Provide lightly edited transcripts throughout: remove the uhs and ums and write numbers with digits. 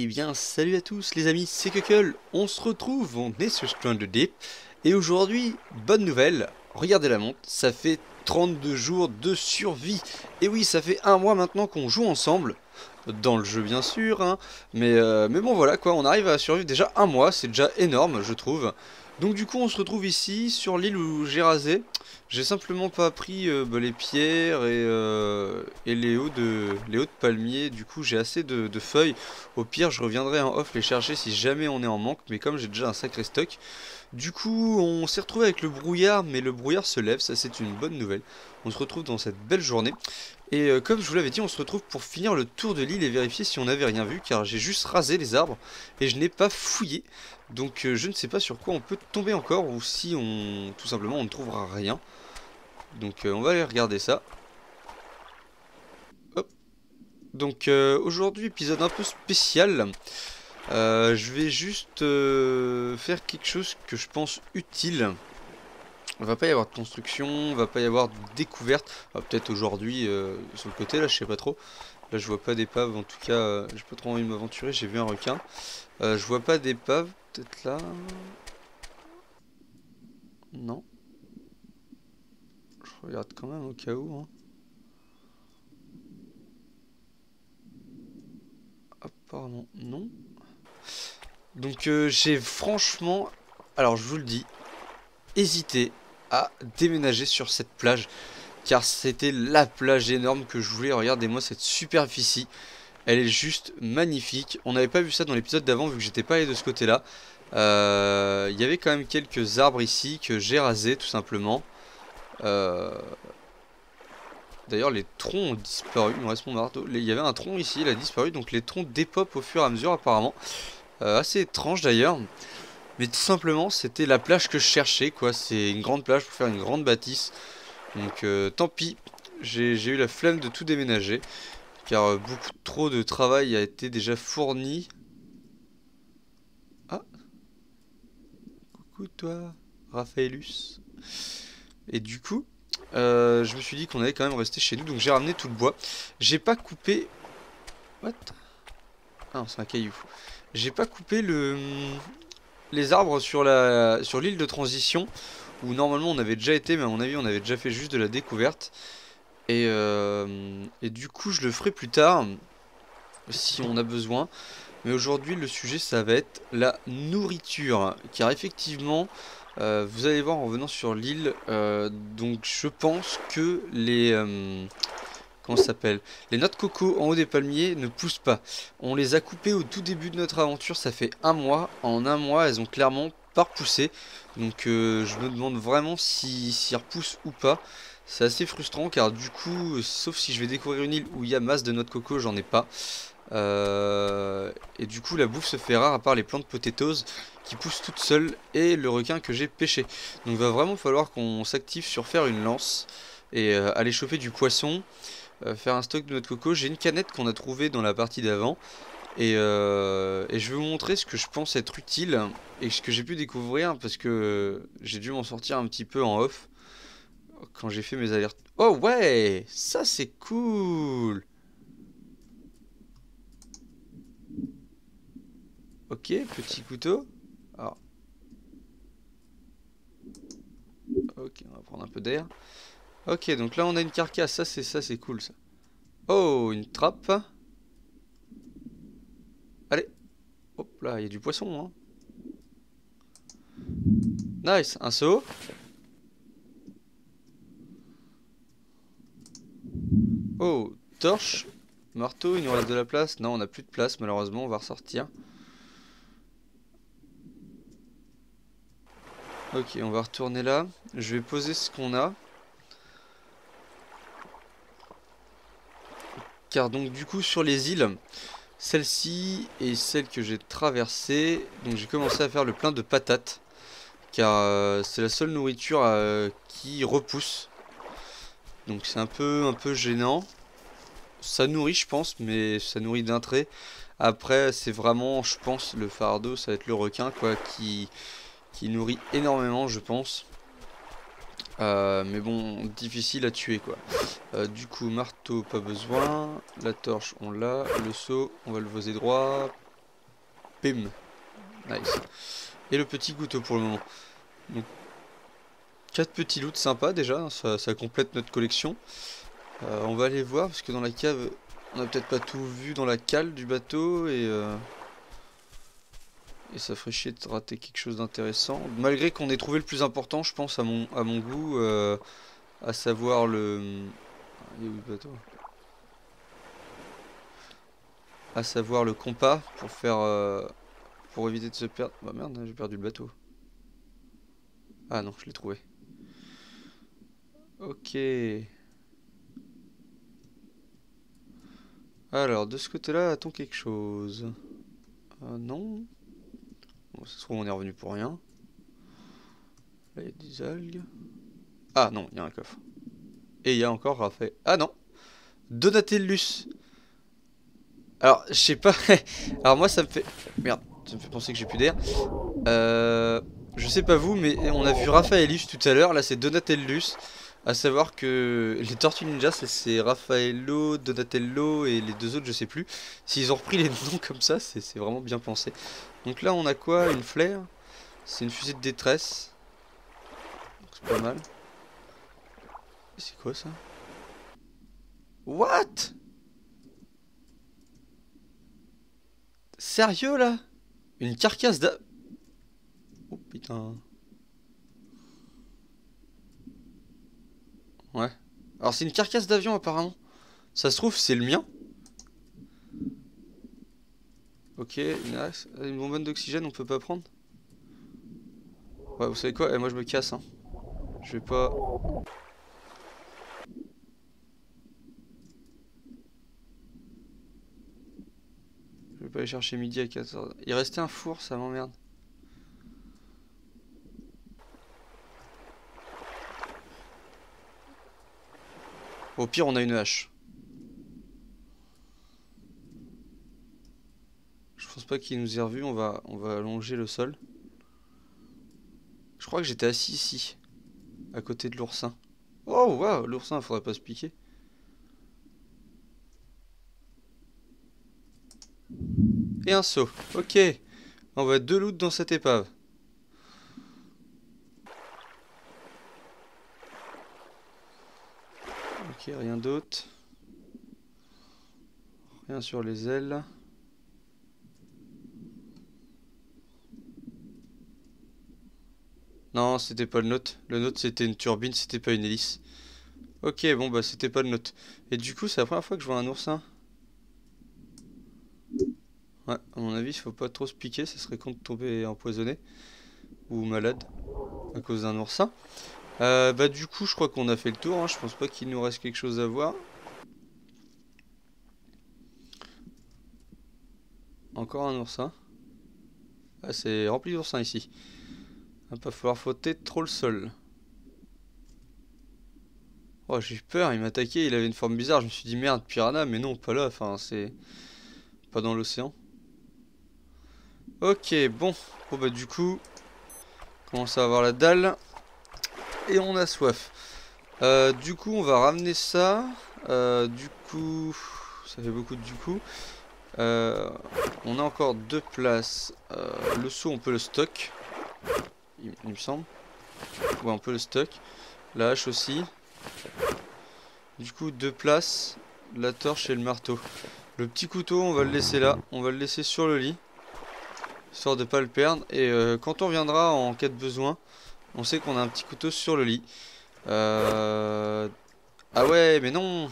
Eh bien, salut à tous les amis, c'est Kuckle, on se retrouve, on est sur Stranded Deep, et aujourd'hui, bonne nouvelle, regardez la montre, ça fait 32 jours de survie, et oui, ça fait un mois maintenant qu'on joue ensemble, dans le jeu bien sûr, hein, mais bon voilà quoi, on arrive à survivre déjà un mois, c'est déjà énorme je trouve. Donc du coup on se retrouve ici, sur l'île où j'ai rasé, j'ai simplement pas pris les pierres et les hauts de palmier, du coup j'ai assez de feuilles. Au pire je reviendrai en off les chercher si jamais on est en manque, mais comme j'ai déjà un sacré stock. Du coup on s'est retrouvé avec le brouillard, mais le brouillard se lève, ça c'est une bonne nouvelle. On se retrouve dans cette belle journée. Et comme je vous l'avais dit, on se retrouve pour finir le tour de l'île et vérifier si on n'avait rien vu, car j'ai juste rasé les arbres et je n'ai pas fouillé. Donc je ne sais pas sur quoi on peut tomber encore, ou si on tout simplement on ne trouvera rien. Donc on va aller regarder ça. Hop. Donc aujourd'hui épisode un peu spécial. Je vais juste faire quelque chose que je pense utile. Il va pas y avoir de construction, il va pas y avoir de découverte. Peut-être aujourd'hui sur le côté là, je sais pas trop. Là je vois pas d'épave, en tout cas j'ai pas trop envie de m'aventurer, j'ai vu un requin. Je vois pas d'épave, peut-être là. Non. Je regarde quand même au cas où, hein. Apparemment non. Donc j'ai franchement, alors je vous le dis, hésité à déménager sur cette plage, car c'était la plage énorme que je voulais. Regardez-moi cette superficie, elle est juste magnifique. On n'avait pas vu ça dans l'épisode d'avant vu que j'étais pas allé de ce côté-là. Il y avait quand même quelques arbres ici que j'ai rasés tout simplement. Euh, D'ailleurs les troncs ont disparu, il me reste mon marteau. Il y avait un tronc ici, il a disparu, donc les troncs dépopent au fur et à mesure apparemment. Assez étrange d'ailleurs. Mais tout simplement c'était la plage que je cherchais quoi. C'est une grande plage pour faire une grande bâtisse. Donc tant pis, j'ai eu la flemme de tout déménager. Car beaucoup trop de travail a été déjà fourni. Ah, coucou toi, Raphaëlus. Et du coup, je me suis dit qu'on allait quand même rester chez nous. Donc j'ai ramené tout le bois. J'ai pas coupé... What? Ah non, c'est un caillou. J'ai pas coupé les arbres sur l'île de transition. Où normalement on avait déjà été, mais à mon avis on avait déjà fait juste de la découverte. Et du coup je le ferai plus tard, si on a besoin. Mais aujourd'hui le sujet ça va être la nourriture. Car effectivement, vous allez voir en venant sur l'île, donc je pense que comment ça s'appelle? Les noix de coco en haut des palmiers ne poussent pas. On les a coupées au tout début de notre aventure, ça fait un mois. En un mois, elles ont clairement pas repoussé. Donc je me demande vraiment si elles repoussent ou pas. C'est assez frustrant car du coup, sauf si je vais découvrir une île où il y a masse de noix de coco, j'en ai pas. Et du coup, la bouffe se fait rare à part les plantes potatoes qui poussent toutes seules et le requin que j'ai pêché. Donc il va vraiment falloir qu'on s'active sur faire une lance et aller choper du poisson. Faire un stock de noix de coco. J'ai une canette qu'on a trouvée dans la partie d'avant. Et je vais vous montrer ce que je pense être utile et ce que j'ai pu découvrir parce que j'ai dû m'en sortir un petit peu en off quand j'ai fait mes alertes. Oh ouais, ça c'est cool. Ok, petit couteau. Alors, ok, on va prendre un peu d'air. Ok, donc là on a une carcasse, ça c'est cool ça. Oh, une trappe. Allez, hop là, il y a du poisson, hein. Nice, un seau. Oh, torche, marteau, il nous reste de la place. Non, on n'a plus de place, malheureusement, on va ressortir. Ok, on va retourner là. Je vais poser ce qu'on a. Car donc du coup sur les îles, celle-ci et celle que j'ai traversée, donc j'ai commencé à faire le plein de patates. Car c'est la seule nourriture qui repousse. Donc c'est un peu gênant. Ça nourrit je pense, mais ça nourrit d'un trait. Après c'est vraiment, je pense, le fardeau, ça va être le requin quoi, qui nourrit énormément je pense. Mais bon, difficile à tuer quoi. Du coup, marteau, pas besoin. La torche, on l'a. Le seau, on va le poser droit. Bim. Nice. Et le petit couteau pour le moment. Donc, 4 petits loots sympas déjà, hein, ça complète notre collection. On va aller voir parce que dans la cave, on a peut-être pas tout vu dans la cale du bateau et ça ferait chier de rater quelque chose d'intéressant. Malgré qu'on ait trouvé le plus important, je pense, à mon goût, à savoir le... Il est où le bateau? À savoir le compas pour faire... pour éviter de se perdre... Bah merde, j'ai perdu le bateau. Ah non, je l'ai trouvé. Ok. Alors, de ce côté-là, a-t-on quelque chose? Non. Bon, ça se trouve, on est revenu pour rien. Là, il y a des algues. Ah non, il y a un coffre. Et il y a encore Raphaël. Ah non! Donatellus! Alors, je sais pas. Alors, moi, ça me fait. Merde, ça me fait penser que j'ai plus d'air. Je sais pas vous, mais on a vu Raphaëlus tout à l'heure. Là, c'est Donatellus. À savoir que les Tortues Ninja, c'est Raffaello, Donatello et les deux autres, je sais plus. S'ils ont repris les noms comme ça, c'est vraiment bien pensé. Donc là, on a quoi? Une flare. C'est une fusée de détresse. C'est pas mal. C'est quoi ça? What? Sérieux là? Une carcasse d'a... Oh putain. Ouais. Alors c'est une carcasse d'avion apparemment. Ça se trouve c'est le mien. Ok, une bonbonne d'oxygène on peut pas prendre. Ouais, vous savez quoi? Moi je me casse hein. Je vais pas... Je vais pas aller chercher midi à 14h. Il restait un four, ça m'emmerde. Au pire on a une hache. Je pense pas qu'il nous ait revus, on va allonger le sol. Je crois que j'étais assis ici, à côté de l'oursin. Oh waouh, l'oursin, faudrait pas se piquer. Et un seau, ok. On va 2 loots dans cette épave. Ok, rien d'autre. Rien sur les ailes. Non, c'était pas le nôtre. Le nôtre c'était une turbine, c'était pas une hélice. Ok, bon bah c'était pas le nôtre. Et du coup, c'est la première fois que je vois un oursin. Ouais, à mon avis, il faut pas trop se piquer, ça serait con de tomber empoisonné. Ou malade, à cause d'un oursin. Bah du coup, je crois qu'on a fait le tour, hein. Je pense pas qu'il nous reste quelque chose à voir. Encore un oursin. Ah, c'est rempli d'oursins ici. Va pas falloir frotter trop le sol. Oh, j'ai eu peur, il m'a attaqué, il avait une forme bizarre. Je me suis dit merde, piranha, mais non, pas là, enfin, c'est pas dans l'océan. Ok, bon. Bon, bah, du coup, on commence à avoir la dalle. Et on a soif. Du coup, on va ramener ça. Du coup, ça fait beaucoup de du coup. On a encore 2 places. Le seau, on peut le stock. Il me semble. Ouais, on peut le stock. La hache aussi. Du coup, 2 places. La torche et le marteau. Le petit couteau, on va le laisser là. On va le laisser sur le lit. Histoire de pas le perdre. Et quand on reviendra en cas de besoin, on sait qu'on a un petit couteau sur le lit. Ah ouais, mais non.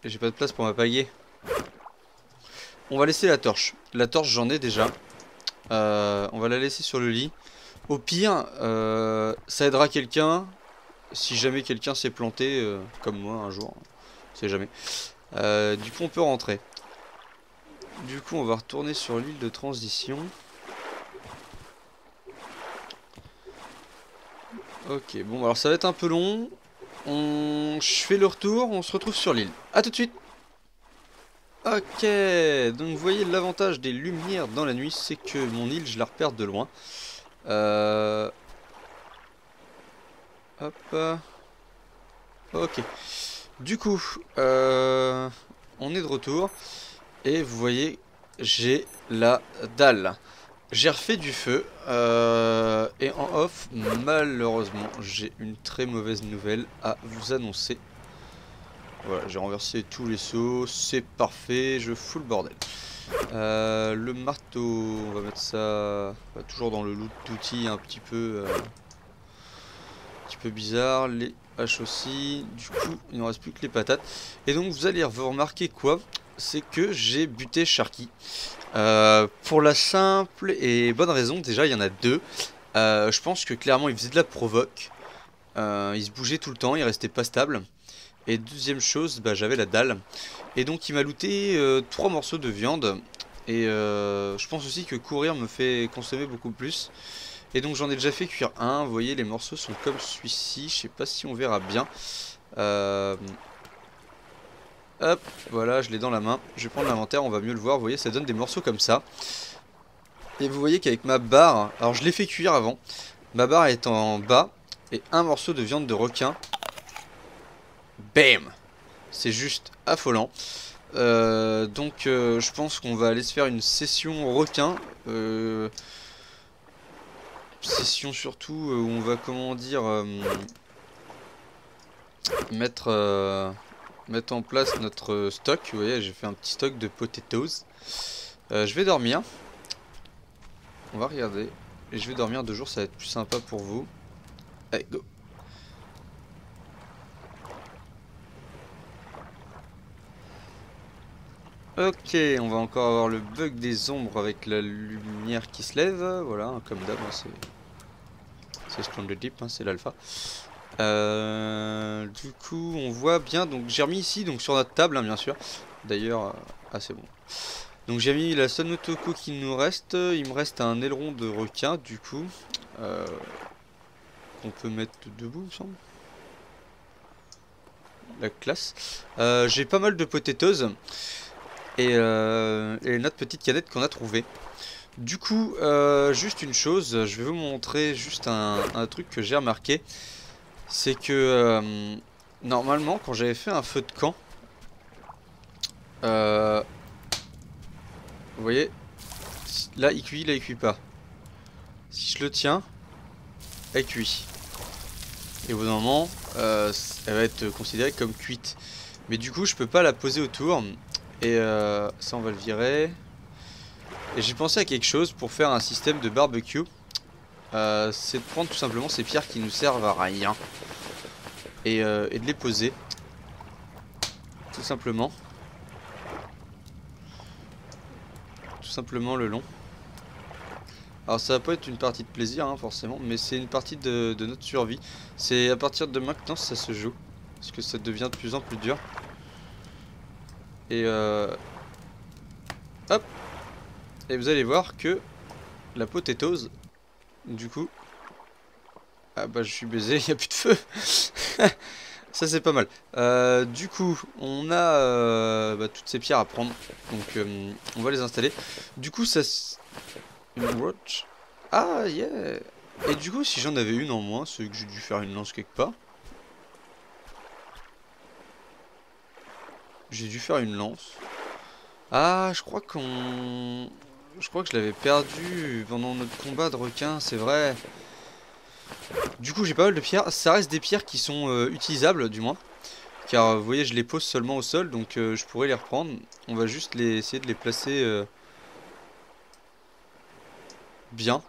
J'ai pas de place pour ma pagaie. On va laisser la torche. La torche, j'en ai déjà. On va la laisser sur le lit. Au pire, ça aidera quelqu'un. Si jamais quelqu'un s'est planté, comme moi un jour. On sait jamais. Du coup, on peut rentrer. Du coup, on va retourner sur l'île de transition. Ok, bon, alors ça va être un peu long. Je fais le retour, on se retrouve sur l'île. A tout de suite. Ok, donc vous voyez l'avantage des lumières dans la nuit, c'est que mon île, je la repère de loin. Hop. Ok. Du coup, on est de retour. Et vous voyez j'ai la dalle. J'ai refait du feu et en off, malheureusement, j'ai une très mauvaise nouvelle à vous annoncer. Voilà, j'ai renversé tous les seaux, c'est parfait, je fous le bordel. Le marteau, on va mettre ça toujours dans le loot d'outils un petit peu bizarre. Les haches aussi. Du coup, il ne reste plus que les patates. Et donc, vous allez vous remarquer quoi? C'est que j'ai buté Sharky. Pour la simple et bonne raison, déjà, il y en a deux. Je pense que clairement, il faisait de la provoque. Il se bougeait tout le temps, il restait pas stable. Et deuxième chose, bah, j'avais la dalle. Et donc, il m'a looté 3 morceaux de viande. Et je pense aussi que courir me fait consommer beaucoup plus. Et donc j'en ai déjà fait cuire un. Vous voyez, les morceaux sont comme celui-ci. Je sais pas si on verra bien. Hop, voilà, je l'ai dans la main. Je vais prendre l'inventaire, on va mieux le voir. Vous voyez, ça donne des morceaux comme ça. Et vous voyez qu'avec ma barre, alors je l'ai fait cuire avant. Ma barre est en bas. Et un morceau de viande de requin. Bam! C'est juste affolant. Je pense qu'on va aller se faire une session requin. Session surtout où on va, comment dire, mettre en place notre stock. Vous voyez, j'ai fait un petit stock de potatoes. Je vais dormir. On va regarder. Et je vais dormir 2 jours, ça va être plus sympa pour vous. Allez, go. Ok, on va encore avoir le bug des ombres avec la lumière qui se lève. Voilà, comme d'hab, hein, c'est Strong Deep, hein, c'est l'alpha. Du coup, on voit bien. Donc, j'ai remis ici, donc sur notre table, hein, bien sûr. D'ailleurs, c'est bon. Donc, j'ai mis la seule Notoko qui nous reste. Il me reste un aileron de requin, du coup, qu'on peut mettre debout, il me semble. La classe. J'ai pas mal de potatoes et notre petite canette qu'on a trouvée. Du coup, juste une chose, je vais vous montrer juste un truc que j'ai remarqué. C'est que normalement, quand j'avais fait un feu de camp, vous voyez, là il cuit pas. Si je le tiens, elle cuit. Et au bout d'un moment, elle va être considérée comme cuite. Mais du coup, je peux pas la poser autour. Et ça, on va le virer. Et j'ai pensé à quelque chose pour faire un système de barbecue. C'est de prendre tout simplement ces pierres qui nous servent à rien. Et de les poser. Tout simplement. Tout simplement le long. Alors ça va pas être une partie de plaisir hein, forcément, mais c'est une partie de notre survie. C'est à partir de maintenant que ça se joue. Parce que ça devient de plus en plus dur. Et hop. Et vous allez voir que la potatoes, du coup... Ah bah je suis baisé, il n'y a plus de feu. Ça c'est pas mal. Du coup, on a toutes ces pierres à prendre. Donc on va les installer. Du coup, ça... Une watch. Ah yeah. Et du coup, si j'en avais une en moins, c'est que j'ai dû faire une lance quelque part. J'ai dû faire une lance. Ah, je crois qu'on... Je crois que je l'avais perdu pendant notre combat de requin, c'est vrai. Du coup, j'ai pas mal de pierres. Ça reste des pierres qui sont utilisables, du moins. Car vous voyez, je les pose seulement au sol, donc je pourrais les reprendre. On va juste essayer de les placer bien.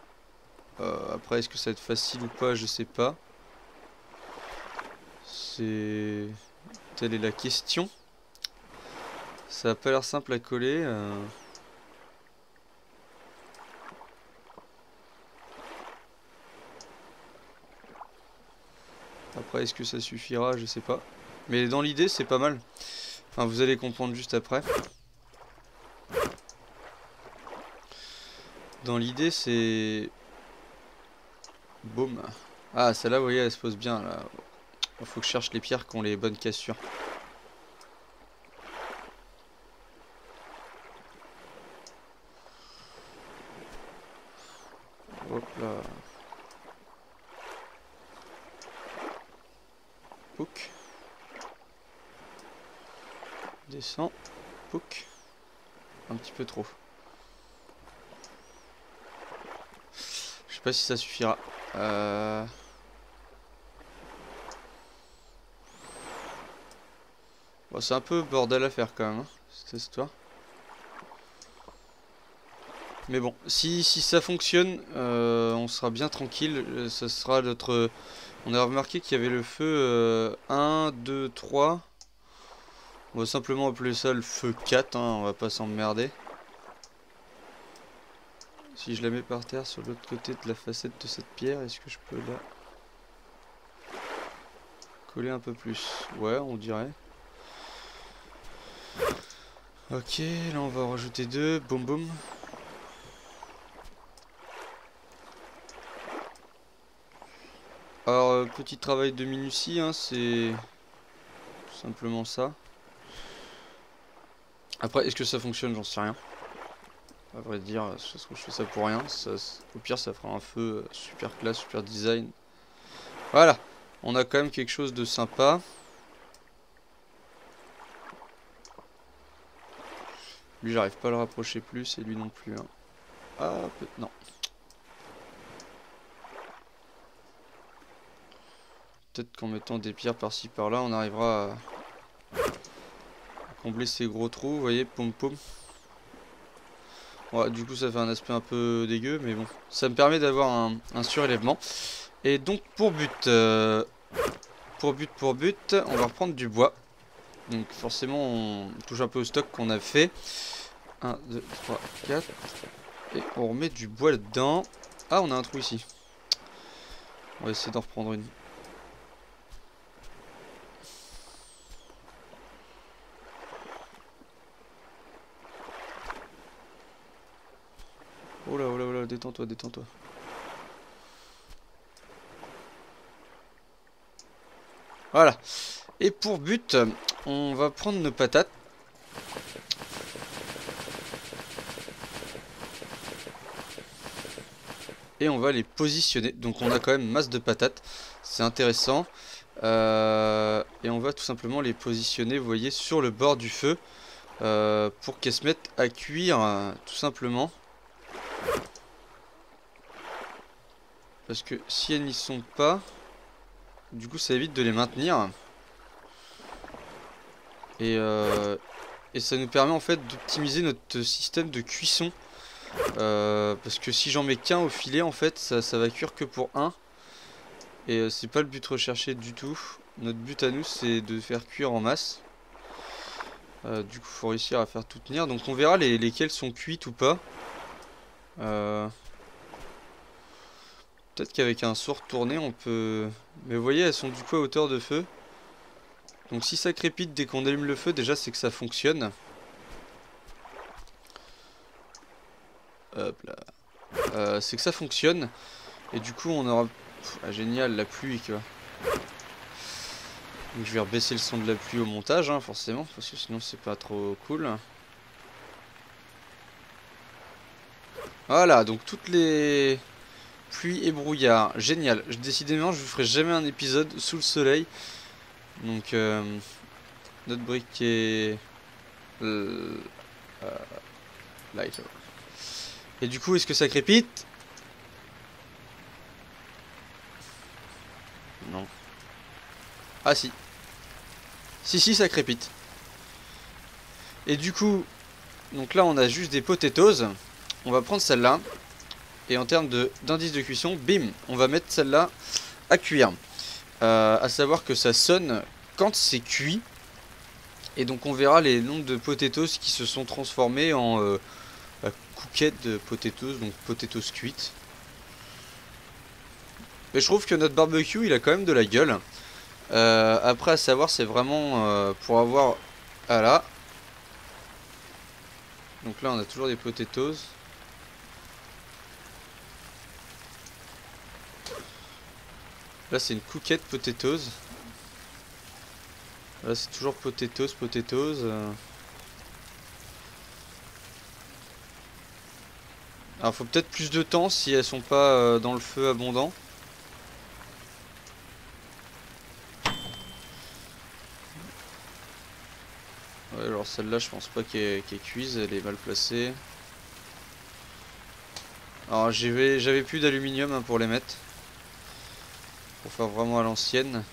Après, est-ce que ça va être facile ou pas, je sais pas. Telle est la question. Ça a pas l'air simple à coller. Après, est-ce que ça suffira, je sais pas. Mais dans l'idée, c'est pas mal. Enfin, vous allez comprendre juste après. Dans l'idée, c'est... Boum. Ah, celle-là, vous voyez, elle se pose bien, là. Il faut que je cherche les pierres qui ont les bonnes cassures. Hop là. Pouc. Descends. Pouc. Un petit peu trop. sais pas si ça suffira. Bon, c'est un peu bordel à faire quand même, hein, cette histoire. Mais bon, si ça fonctionne, on sera bien tranquille. Ça sera notre... On a remarqué qu'il y avait le feu 1, 2, 3. On va simplement appeler ça le feu 4, hein, on va pas s'emmerder. Si je la mets par terre sur l'autre côté de la facette de cette pierre, est-ce que je peux la coller un peu plus? Ouais, on dirait. Ok, là on va en rajouter 2, boum boum. Alors, petit travail de minutie, hein, c'est tout simplement ça. Après, est-ce que ça fonctionne? J'en sais rien. À vrai dire, je fais ça pour rien. Au pire, ça fera un feu super classe, super design. Voilà, on a quand même quelque chose de sympa. Lui, j'arrive pas à le rapprocher plus, et lui non plus. Hein. Ah, non. Peut-être qu'en mettant des pierres par-ci par-là, on arrivera à combler ces gros trous. Vous voyez, poum poum. Ouais, du coup, ça fait un aspect un peu dégueu, mais bon. Ça me permet d'avoir un surélèvement. Et donc, pour but, on va reprendre du bois. Donc, forcément, on touche un peu au stock qu'on a fait. 1, 2, 3, 4. Et on remet du bois là-dedans. Ah, on a un trou ici. On va essayer d'en reprendre une. Oh là, oh là, oh là, détends-toi, détends-toi. Voilà. Et pour but, on va prendre nos patates. Et on va les positionner. Donc on a quand même masse de patates. C'est intéressant. Et on va tout simplement les positionner, vous voyez, sur le bord du feu. Pour qu'elles se mettent à cuire, tout simplement. Parce que si elles n'y sont pas, du coup ça évite de les maintenir. Et ça nous permet en fait d'optimiser notre système de cuisson. Parce que si j'en mets qu'un au filet, en fait, ça va cuire que pour un. Et c'est pas le but recherché du tout. Notre but à nous, c'est de faire cuire en masse. Du coup, faut réussir à faire tout tenir. Donc on verra lesquelles sont cuites ou pas. Peut-être qu'avec un sourd tourné, on peut... Mais vous voyez, elles sont du coup à hauteur de feu. Donc si ça crépite dès qu'on allume le feu, déjà c'est que ça fonctionne. Hop là. C'est que ça fonctionne. Et du coup, on aura... Ah, génial, la pluie, quoi. Donc je vais rebaisser le son de la pluie au montage, hein, forcément, parce que sinon c'est pas trop cool. Voilà, donc toutes les pluies et brouillards, génial. Décidément, je vous ferai jamais un épisode sous le soleil. Donc notre briquet light. Et du coup, est-ce que ça crépite? Non. Ah si. Si, ça crépite. Et du coup, donc là on a juste des potatoes. On va prendre celle-là. Et en termes d'indice de cuisson, bim, on va mettre celle-là à cuire. À savoir que ça sonne quand c'est cuit. Et donc on verra les nombres de potatoes qui se sont transformés en couquettes de potatoes, donc potatoes cuites. Mais je trouve que notre barbecue il a quand même de la gueule. Après à savoir c'est vraiment pour avoir... Ah là. Donc là on a toujours des potatoes. Là c'est une couquette potatoes. Là c'est toujours potatoes. Alors faut peut-être plus de temps si elles sont pas dans le feu abondant. Ouais, alors celle-là je pense pas qu'elle cuise, elle est mal placée. Alors j'avais plus d'aluminium hein, pour les mettre. Pour faire vraiment à l'ancienne.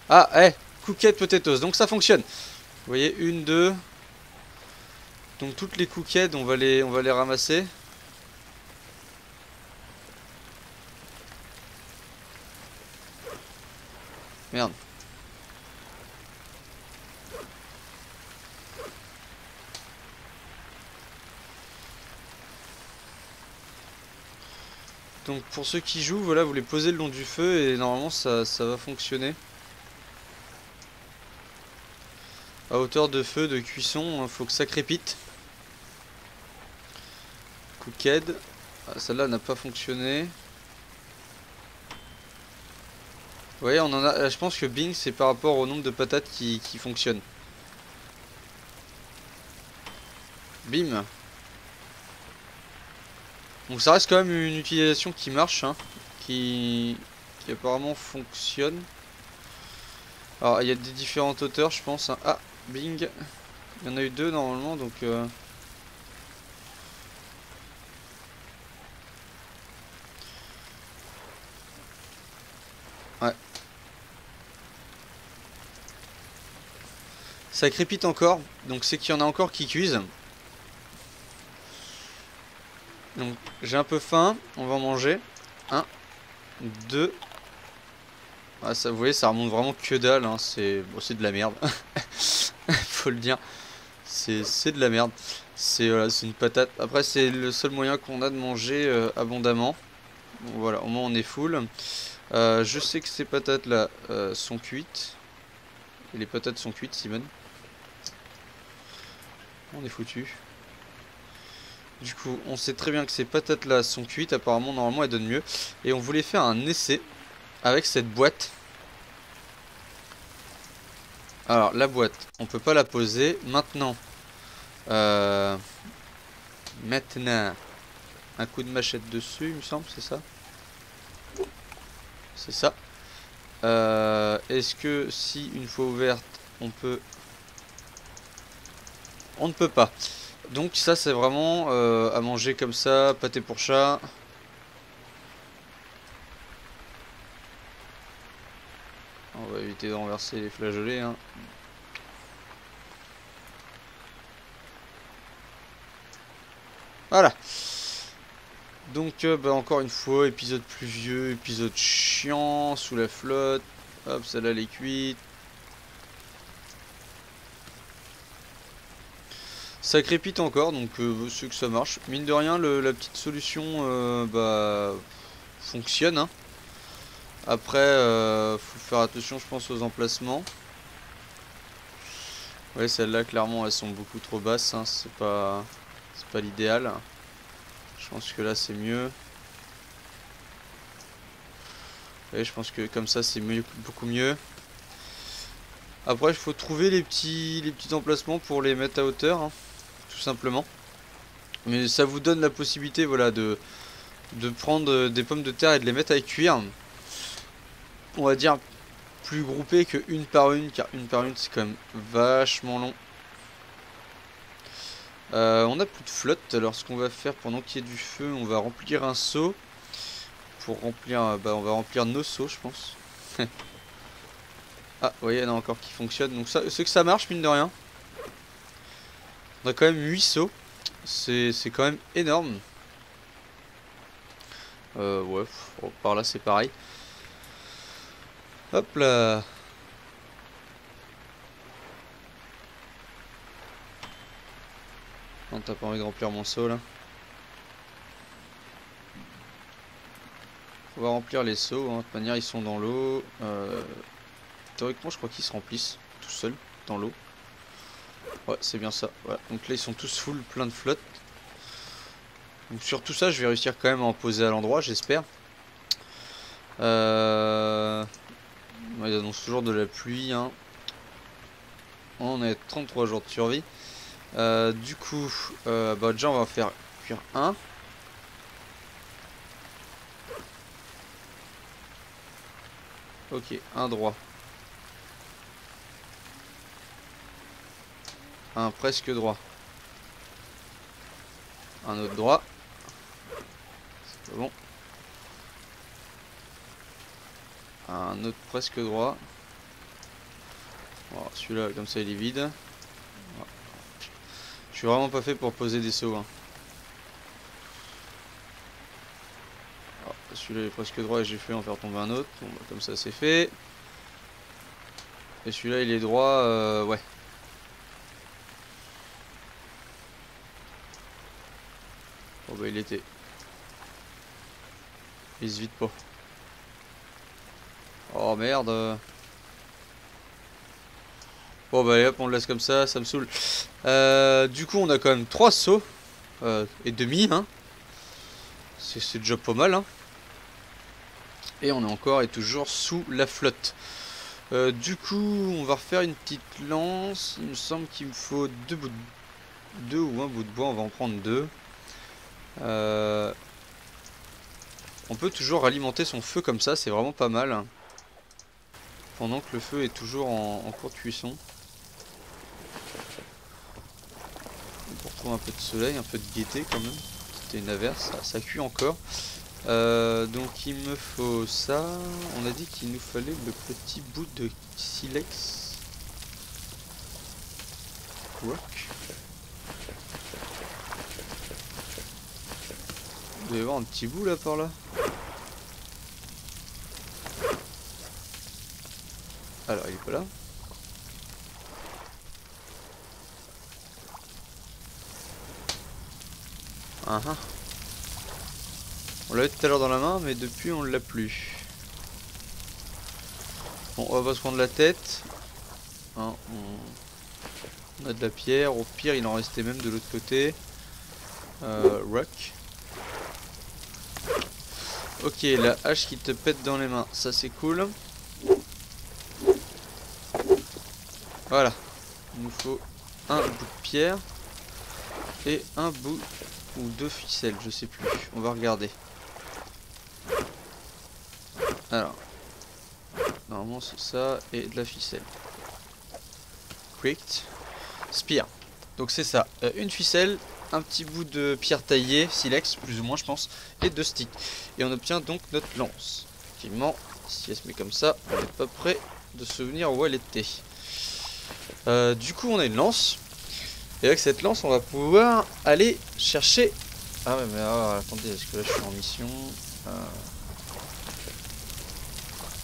Ah, cooked potatoes, donc ça fonctionne. Vous voyez, une, deux. Donc toutes les cooked, on va les ramasser. Merde. Donc pour ceux qui jouent, voilà, vous les posez le long du feu et normalement ça va fonctionner. À hauteur de feu, de cuisson, faut que ça crépite. Cooked. Ah, celle-là n'a pas fonctionné. Vous voyez, on en a. Je pense que Bing c'est par rapport au nombre de patates qui fonctionnent. Bim. Donc ça reste quand même une utilisation qui marche, hein, qui apparemment fonctionne. Alors il y a des différentes hauteurs je pense. Hein. Ah, Bing. Il y en a eu deux normalement donc... Ouais. Ça crépite encore, donc c'est qu'il y en a encore qui cuisent. Donc j'ai un peu faim, on va en manger. 1, 2. Ah, ça, vous voyez, ça remonte vraiment que dalle, hein. C'est bon, c'est de la merde. Faut le dire. C'est de la merde. C'est voilà, c'est une patate. Après c'est le seul moyen qu'on a de manger abondamment. Bon, voilà, au moins on est full. Je sais que ces patates là sont cuites. Et les patates sont cuites, Simon. On est foutu. Du coup, on sait très bien que ces patates là sont cuites. Apparemment, normalement, elles donnent mieux. Et on voulait faire un essai avec cette boîte. Alors, la boîte, on peut pas la poser. Maintenant, un coup de machette dessus, il me semble, c'est ça? C'est ça. Est-ce que si une fois ouverte, on peut... On ne peut pas. Donc ça c'est vraiment à manger comme ça, pâté pour chat. On va éviter de renverser les flageolets. Hein. Voilà. Donc bah, encore une fois, épisode pluvieux, épisode chiant, sous la flotte. Hop, celle-là elle est cuite. Ça crépite encore, donc c'est que ça marche. Mine de rien, la petite solution bah, fonctionne. Hein. Après, faut faire attention, je pense, aux emplacements. Ouais, celles-là, clairement, elles sont beaucoup trop basses. Hein. C'est pas l'idéal. Je pense que là, c'est mieux. Et je pense que comme ça, c'est beaucoup mieux. Après, il faut trouver les petits emplacements pour les mettre à hauteur, hein, tout simplement. Mais ça vous donne la possibilité, voilà, de prendre des pommes de terre et de les mettre à cuire. On va dire plus groupées que une par une, car une par une, c'est quand même vachement long. On a plus de flotte, alors ce qu'on va faire pendant qu'il y ait du feu, on va remplir un seau. Pour remplir, bah on va remplir nos seaux je pense. Ah, vous voyez, il y en a encore qui fonctionnent, donc ça, c'est que ça marche mine de rien. On a quand même 8 seaux, c'est quand même énorme. Ouais, par là c'est pareil. Hop là. Non, t'as pas envie de remplir mon seau là. On va remplir les seaux, hein. De toute manière ils sont dans l'eau. Théoriquement je crois qu'ils se remplissent tout seuls dans l'eau. Ouais c'est bien ça. Voilà. Donc là ils sont tous full, plein de flotte. Donc sur tout ça je vais réussir quand même à en poser à l'endroit j'espère. Ils annoncent toujours de la pluie. Hein. On est 33 jours de survie. Du coup bah déjà on va faire cuire un. Ok, un droit. Un presque droit. Un autre droit. bon. Un autre presque droit. Voilà, celui-là, comme ça, il est vide. Voilà. Je suis vraiment pas fait pour poser des sauts. Hein. Celui-là il est presque droit et j'ai fait en faire tomber un autre. Bon, bah, comme ça, c'est fait. Et celui-là, il est droit, ouais. Bon, bah, il était. Il se vide pas. Oh merde. Bon bah allez hop, on le laisse comme ça me saoule. Du coup on a quand même 3 sauts et demi hein. C'est déjà pas mal hein. Et on est encore et toujours sous la flotte. Du coup on va refaire une petite lance. Il me semble qu'il me faut deux ou un bout de bois, on va en prendre 2. On peut toujours alimenter son feu comme ça, c'est vraiment pas mal. Pendant que le feu est toujours en cours de cuisson. On retrouve un peu de soleil, un peu de gaieté quand même. C'était une averse, ça cuit encore. Donc il me faut ça. On a dit qu'il nous fallait le petit bout de silex. Rock. Il doit y avoir un petit bout là par là. Alors il est pas là. Ah ah. On l'avait tout à l'heure dans la main, mais depuis on l'a plus. Bon, on va pas se prendre la tête. Hein, on a de la pierre. Au pire, il en restait même de l'autre côté. Rock. Ok, la hache qui te pète dans les mains, ça c'est cool. Voilà. Il nous faut un bout de pierre et un bout ou 2 ficelles, je sais plus. On va regarder. Alors, normalement c'est ça et de la ficelle. Cricked. Spear. Donc c'est ça. Une ficelle, un petit bout de pierre taillée, silex, plus ou moins je pense, et 2 sticks. Et on obtient donc notre lance. Effectivement, si elle se met comme ça, on n'est pas prêt de se souvenir où elle était. Du coup on a une lance. Et avec cette lance on va pouvoir aller chercher... Ah ouais mais attendez, est-ce que là je suis en mission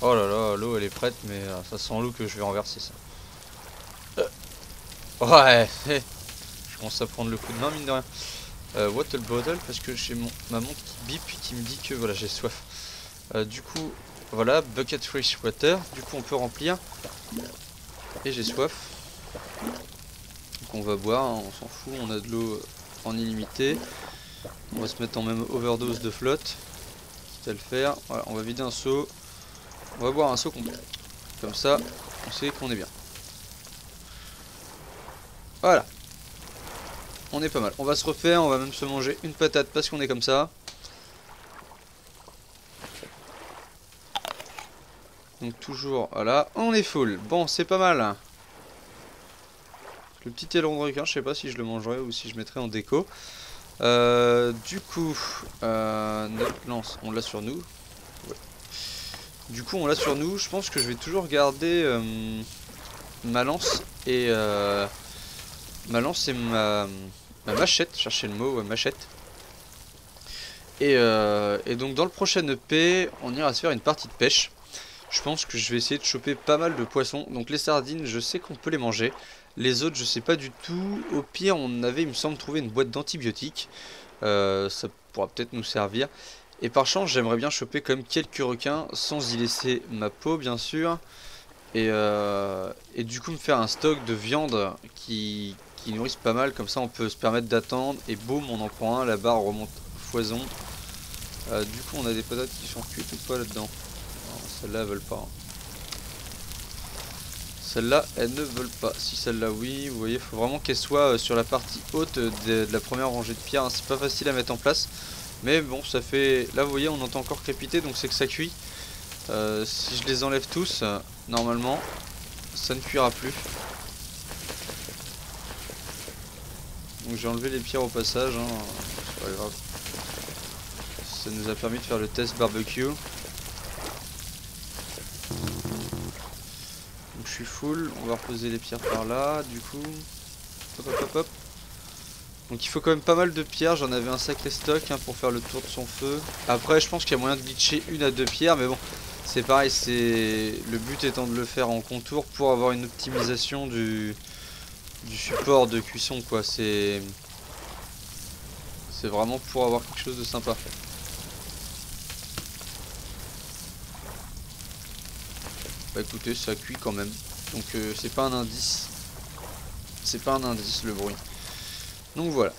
Oh là là, l'eau elle est prête mais ça sent l'eau que je vais renverser ça. Ouais, je commence à prendre le coup de main mine de rien. Water bottle parce que j'ai ma montre qui bip qui me dit que voilà j'ai soif. Du coup voilà, bucket fresh water, du coup on peut remplir. Et j'ai soif. Donc on va boire, hein, on s'en fout, on a de l'eau en illimité. On va se mettre en même overdose de flotte. Quitte à le faire. Voilà, on va vider un seau. On va boire un seau complet. Comme ça, on sait qu'on est bien. Voilà. On est pas mal. On va se refaire, on va même se manger une patate parce qu'on est comme ça. Donc toujours, voilà, on est full. Bon, c'est pas mal. Le petit aileron de requin, je sais pas si je le mangerai ou si je mettrai en déco. Du coup, notre lance, on l'a sur nous. Ouais. Du coup, on l'a sur nous. Je pense que je vais toujours garder ma lance et ma machette. Cherchez le mot, machette. Et donc dans le prochain EP, on ira se faire une partie de pêche. Je pense que je vais essayer de choper pas mal de poissons. Donc les sardines, je sais qu'on peut les manger. Les autres, je sais pas du tout. Au pire, on avait, il me semble, trouvé une boîte d'antibiotiques. Ça pourra peut-être nous servir. Et par chance, j'aimerais bien choper quand même quelques requins, sans y laisser ma peau, bien sûr. Et du coup, me faire un stock de viande qui nourrisse pas mal. Comme ça, on peut se permettre d'attendre. Et boum, on en prend un. La barre remonte foison. Du coup, on a des patates qui sont cuites ou pas là-dedans. Celles-là, elles veulent pas. Celles-là, elles ne veulent pas. Si celle-là, oui, vous voyez, il faut vraiment qu'elle soit sur la partie haute de la première rangée de pierres. Hein. C'est pas facile à mettre en place. Mais bon, ça fait... Là, vous voyez, on entend encore crépiter, donc c'est que ça cuit. Si je les enlève tous, normalement, ça ne cuira plus. Donc j'ai enlevé les pierres au passage. Hein. C'est pas grave. Ça nous a permis de faire le test barbecue. Donc je suis full, on va reposer les pierres par là, du coup. Hop hop hop hop. Donc il faut quand même pas mal de pierres, j'en avais un sacré stock hein, pour faire le tour de son feu. Après je pense qu'il y a moyen de glitcher 1 à 2 pierres, mais bon, c'est pareil, c'est le but étant de le faire en contour pour avoir une optimisation du support de cuisson quoi. C'est vraiment pour avoir quelque chose de sympa. Bah écoutez, ça cuit quand même, donc c'est pas un indice. C'est pas un indice le bruit. Donc voilà.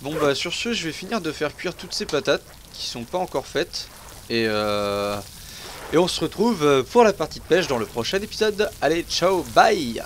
Bon bah sur ce, je vais finir de faire cuire toutes ces patates qui sont pas encore faites. Et on se retrouve pour la partie de pêche dans le prochain épisode. Allez, ciao, bye!